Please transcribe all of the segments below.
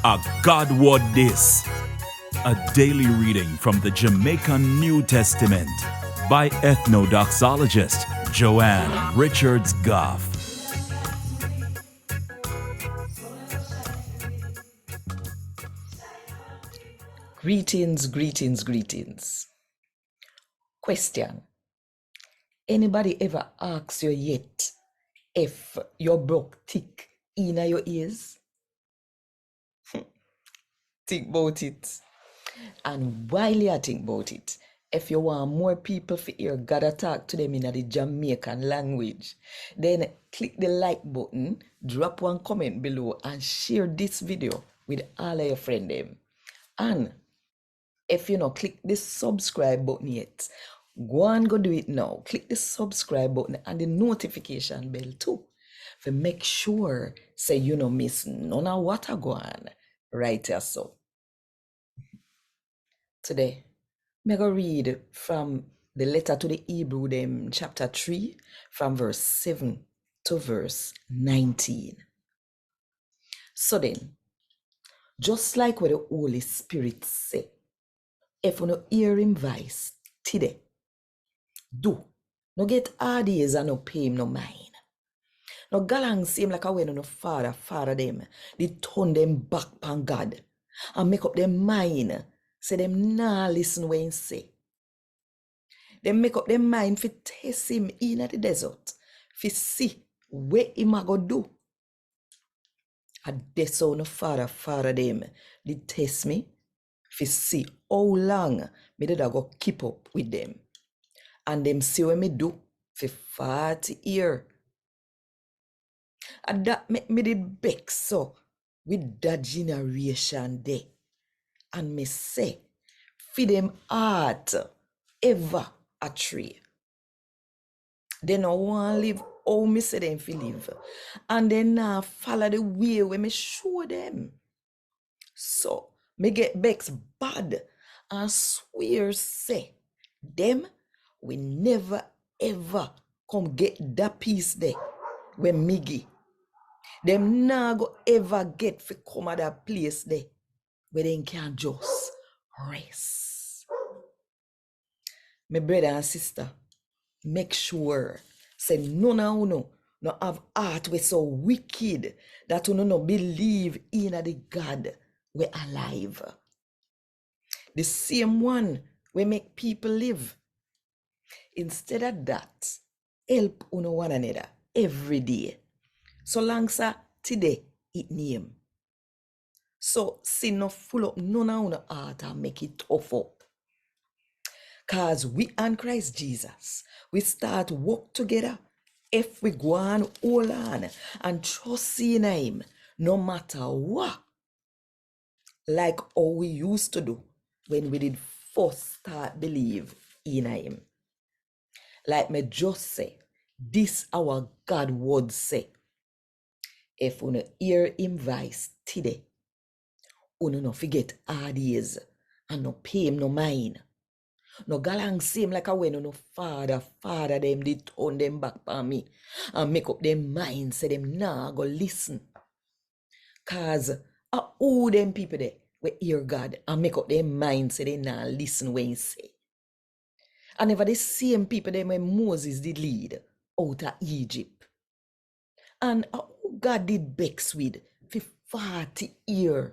A God Word This, a daily reading from the Jamaican New Testament by Ethnodoxologist Joanne Richards Goffe. Greetings. Question. Anybody ever ask you yet if your broke tick in your ears? Think about it. And while you think about it, if you want more people to hear God talk to them in the Jamaican language, then click the like button, drop one comment below, and share this video with all of your friends. And if you know, click the subscribe button yet, go and go do it now. Click the subscribe button and the notification bell too, to make sure say you no miss none of what I go on right here. So today, I'm going to read from the letter to the Hebrew, them chapter 3, from verse 7 to verse 19. So then, just like what the Holy Spirit say, if you no hear him voice today, do no get AAD-IEZ and no pay him no mind. No galang seem like a way no father them, they turn them back on God and make up their mind, say them nah listen when he say. They make up their mind for test him in the desert, for see what him a go do. And that's how no father them, they test me, for see how long me did I go keep up with them. And them see what me do for 40 years. And that make me did BEX so with that generation there. And me say, for them heart ever a tree. They no want live how me say them fi live. And they now follow the way where me show them. So, me get BEX bad and swear say, them we never ever come get that piece there when me give. Them nah go ever get fi come at that place there where they can just rest. My brother and sister, make sure say none of you no have heart we so wicked that you no believe in the God we alive. The same one we make people live. Instead of that, help one another every day. So long sa today it name. So sin no full up none of your heart and make it tough up. Cause we and Christ Jesus, we start work together if we go on, hold on and trust in him no matter what. Like how we used to do when we did first start believe in him. Like me just say, this our God word say. If you hear him voice today, you no forget AAD-IEZ and no pay him no mind. No galang seem like a way no father them they turn them back on me and make up them mind say them nah go listen. Cause all them people there we hear God and make up them mind say they nah listen when he say. And never the same people them when Moses did lead out of Egypt. And God did BEX with for 40 years.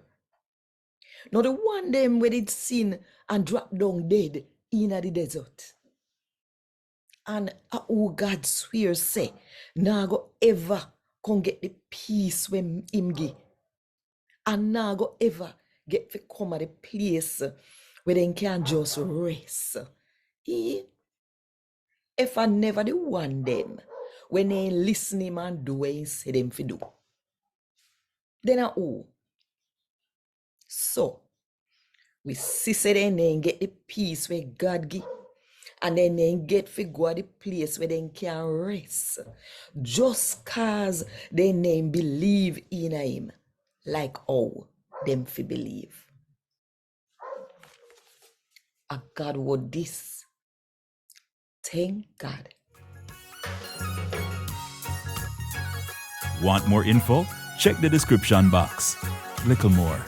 Now the one them where did sin and drop down dead in the desert. And God swears say, nah go ever come get the peace when him give. And nah go ever get to come at the place where they can just rest. If I never the one them, when they listen him and do what he say them fi do. Then who? So, we see say then get the peace where God give. And then they get to go to the place where they can rest. Just cause they name believe in him. Like how them fi believe. A God word this. Thank God. Want more info? Check the description box. Little more.